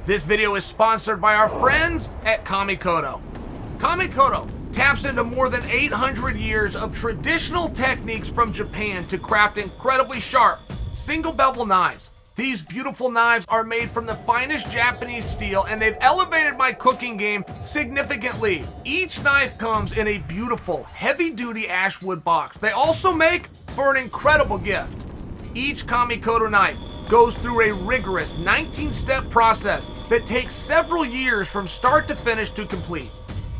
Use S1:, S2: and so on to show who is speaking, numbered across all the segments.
S1: This video is sponsored by our friends at Kamikoto. Kamikoto taps into more than 800 years of traditional techniques from Japan to craft incredibly sharp, single bevel knives. These beautiful knives are made from the finest Japanese steel, and they've elevated my cooking game significantly. Each knife comes in a beautiful, heavy-duty ashwood box. They also make for an incredible gift. Each Kamikoto knife goes through a rigorous 19-step process that takes several years from start to finish to complete.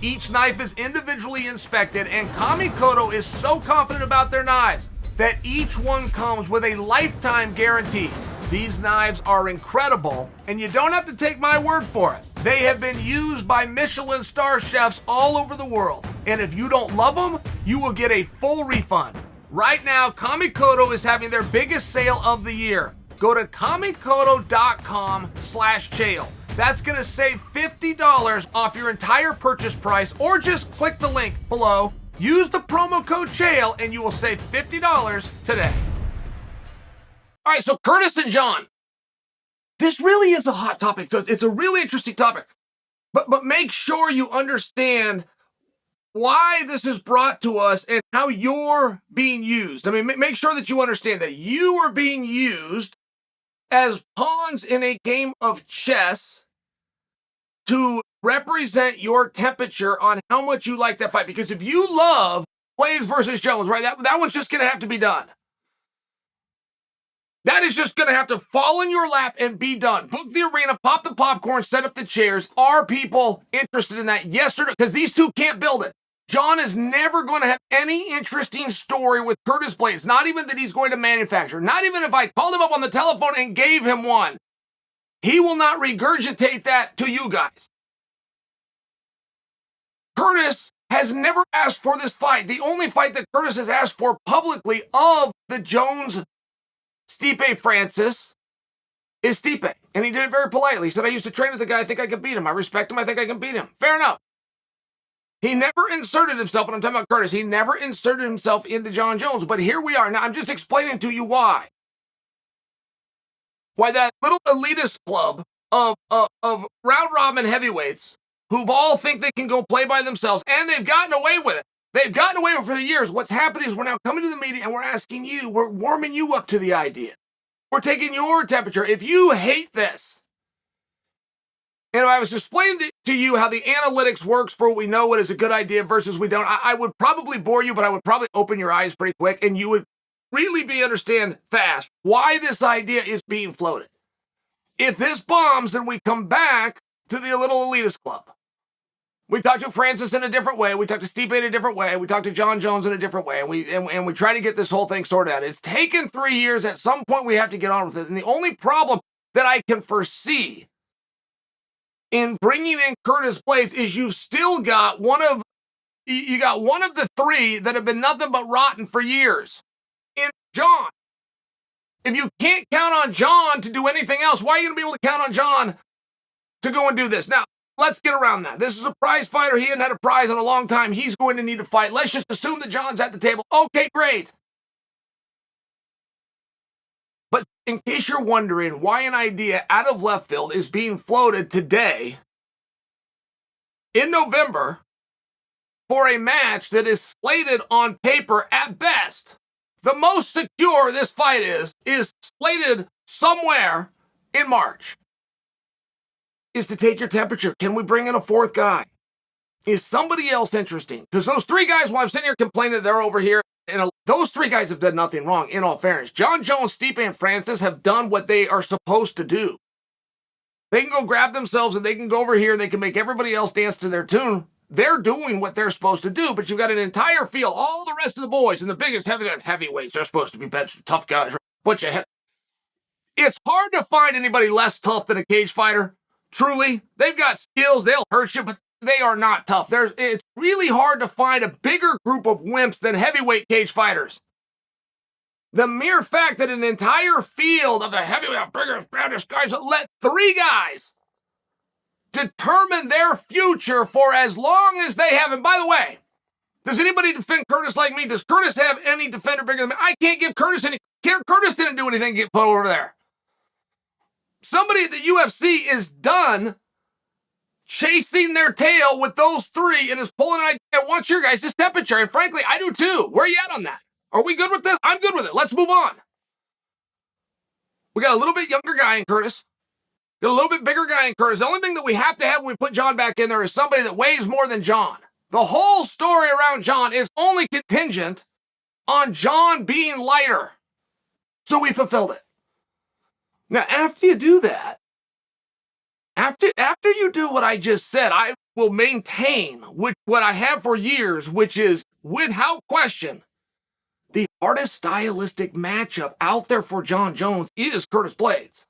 S1: Each knife is individually inspected, and Kamikoto is so confident about their knives that each one comes with a lifetime guarantee. These knives are incredible, and you don't have to take my word for it. They have been used by Michelin star chefs all over the world, and if you don't love them, you will get a full refund. Right now, Kamikoto is having their biggest sale of the year. Go to kamikoto.com/Chael. That's going to save $50 off your entire purchase price, or just click the link below. Use the promo code Chael and you will save $50 today. All right, so Curtis and Jon. This really is a hot topic. So it's a really interesting topic. But make sure you understand why this is brought to us and how you're being used. I mean, make sure that you understand that you are being used as pawns in a game of chess to represent your temperature on how much you like that fight. Because if you love Blaydes versus Jones, right, that one's just going to have to be done. That is just going to have to fall in your lap and be done. Book the arena, pop the popcorn, set up the chairs. Are people interested in that? Yes or no? Because these two can't build it. Jon is never going to have any interesting story with Curtis Blaydes. Not even that he's going to manufacture. Not even if I called him up on the telephone and gave him one. He will not regurgitate that to you guys. Curtis has never asked for this fight. The only fight that Curtis has asked for publicly of the Jones Stipe Francis is Stipe. And he did it very politely. He said, I used to train with the guy. I think I can beat him. I respect him. I think I can beat him. Fair enough. He never inserted himself, and I'm talking about Curtis, he never inserted himself into Jon Jones. But here we are. Now, I'm just explaining to you why. Why that little elitist club of round-robin heavyweights who've all think they can go play by themselves, and they've gotten away with it. They've gotten away with it for years. What's happened is we're now coming to the media and we're asking you, we're warming you up to the idea. We're taking your temperature. If you hate this, and if I was explaining to you how the analytics works for what we know what is a good idea versus we don't, I would probably bore you, but I would probably open your eyes pretty quick, and you would really understand fast why this idea is being floated. If this bombs, then we come back to the little elitist club. We talked to Francis in a different way. We talked to Stipe in a different way. We talked to Jon Jones in a different way. And we try to get this whole thing sorted out. It's taken 3 years. At some point, we have to get on with it. And the only problem that I can foresee in bringing in Curtis Blaydes is you've still got one of the three that have been nothing but rotten for years. In Jon. If you can't count on Jon to do anything else, why are you going to be able to count on Jon to go and do this? Now, let's get around that. This is a prize fighter. He hadn't had a prize in a long time. He's going to need to fight. Let's just assume that Jon's at the table. Okay, great. But in case you're wondering why an idea out of left field is being floated today, in November, for a match that is slated on paper at best, the most secure this fight is slated somewhere in March. Is to take your temperature. Can we bring in a fourth guy? Is somebody else interesting? Because those three guys, while I'm sitting here complaining that they're over here, and those three guys have done nothing wrong, in all fairness. Jon Jones, Stipe, and Francis have done what they are supposed to do. They can go grab themselves and they can go over here and they can make everybody else dance to their tune. They're doing what they're supposed to do, but you've got an entire field, all the rest of the boys, and the biggest heavyweights, they're supposed to be tough guys. It's hard to find anybody less tough than a cage fighter. Truly, they've got skills, they'll hurt you, but they are not tough. It's really hard to find a bigger group of wimps than heavyweight cage fighters. The mere fact that an entire field of the heavyweight, biggest, baddest guys let three guys determine their future for as long as they have. And by the way, does anybody defend Curtis like me? Does Curtis have any defender bigger than me? I can't give Curtis any. Curtis didn't do anything to get put over there. somebody at the UFC is done chasing their tail with those three and is pulling an idea and wants your guys' temperature. And frankly, I do too. Where are you at on that? Are we good with this? I'm good with it. Let's move on. We got a little bit younger guy in Curtis. Got a little bit bigger guy in Curtis. The only thing that we have to have when we put Jon back in there is somebody that weighs more than Jon. The whole story around Jon is only contingent on Jon being lighter. So we fulfilled it. Now, after you do that, after you do what I just said, I will maintain what I have for years, which is, without question, the hardest stylistic matchup out there for Jon Jones is Curtis Blaydes.